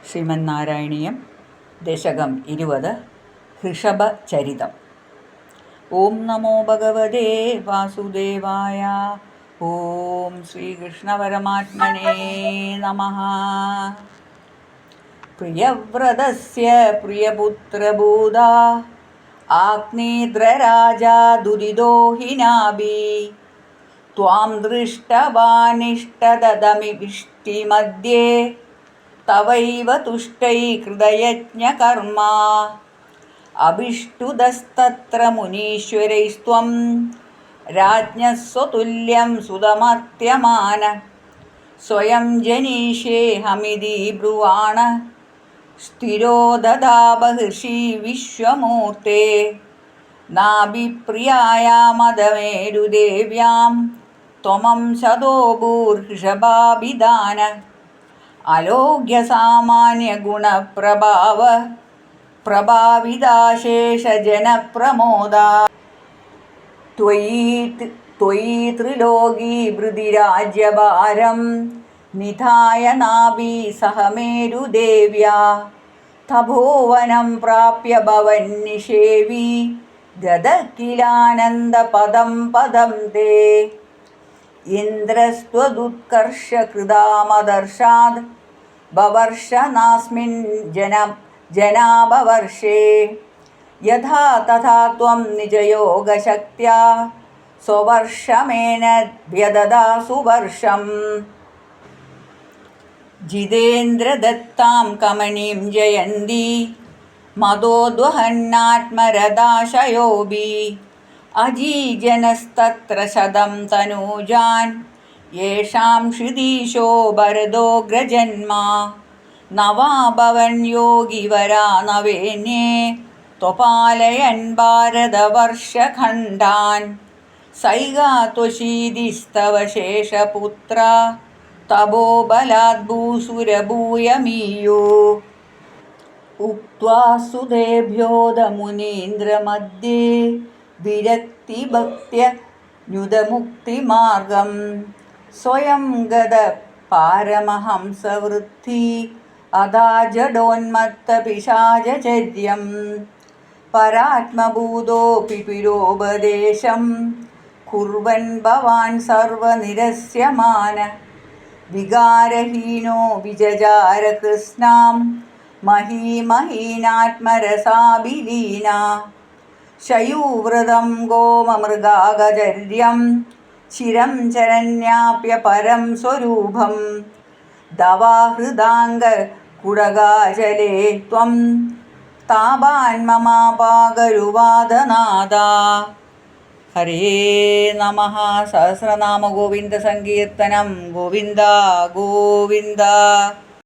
ശ്രീമന്നാരായണീയം ദശകം 20 ഋഷഭചരിതം. ഓം നമോ ഭഗവതേ വാസുദേവായ. ഓം ശ്രീകൃഷ്ണപരമാത്മനേ നമഃ. പ്രിയവ്രതസ്യ പ്രിയപുത്രഭൂതാ ആഗ്നേദ്രരാജാ ദുരിതോ ഹിനാഭി ത്വാം ദൃഷ്ടവാനിഷ്ടദമിവിഷ്ടിമധ്യേ തവൈവ തുഷ്ടൈ കൃതയജ്ഞകർമ്മ അഭിഷ്ടുതസ്തത്ര മുനീശ്വരൈസ്ത്വം രാജ്ഞസ്വതുല്യം സുതമർത്യമാന സ്വയം ജനീഷേഹമിതി ബ്രുവാണ സ്ഥിരോ ദദാബഹർഷി വിശ്വമൂർത്തേ നാഭിപ്രിയായാമദമേരുദേവ്യാം ത്വമം ശതോഭൂർഷഭാഭിധാന അലോക്യസാമാന്യഗുണപ്രഭാവ പ്രഭാവിതാശേഷജനപ്രമോദാ ത്വയി ത്രിലോകീഭൃതിരാജ്യഭാരം നിധായ നാഭി സഹമേരുദേവ്യാ തപോവനം പ്രാപ്യ ഭവന്നിഷേവി ഗതകിലാനന്ദപദം പദം തേ ഇന്ദ്രസ്ത്വദുത്കർഷകൃതാമദർശാദ് ബവർഷ നാസ്മിൻ ജനാബവർഷേ യഥാ തഥാ ത്വം നിജയോഗശക്ത്യാ സ്വവർഷമേന വ്യദദാസു വർഷം ജിതേന്ദ്രദത്താം കമനീം ജയന്തി മദോദ്വഹന്നാത്മരഥാശയോഭി അജീജനസ്തത്ര ശതം തനൂജാൻ യേഷാം ഹൃദീശോ ഭരതോഗ്രജന്മാ നവാഭവൻ യോഗിവരാ നവേന്യേ ത്വപാലയൻ ഭാരതവർഷഖണ്ഡാൻ സൈഗാത്വശീതിസ്തവ ശേഷപുത്ര തപോബലാദ്ഭൂസുരഭൂയമീയോ ഉക്ത്വാ സുതേഭ്യോദ മുനീന്ദ്രമധ്യേ വിരക്തിഭക്ത്യനുദമുക്തിമാർഗം സ്വയം ഗത പാരമഹംസവൃദ്ധി അദാജഡോന്മത്തപിശാചര്യം പരാത്മഭൂതോപി പിരോപദേശം കുർവൻ ഭവാൻ സർവനിരസ്യമാന വികാരഹീനോ വിജജാര കൃഷ്ണാം മഹീമഹീനാത്മരസാഭിലീന ശയൂവ്രതം ഗോമമൃഗാഗചര്യം ചിരം ചരണ്യാപ്യ പരം സ്വരൂപം ദവാഹൃദാംഗ കുടകാചലേ ത്വം താപാൻ മമാപാകരുവാദനാദാ. ഹരേ നമഃ. സഹസ്രനാമ ഗോവിന്ദ സങ്കീർത്തനം. ഗോവിന്ദ ഗോവിന്ദ.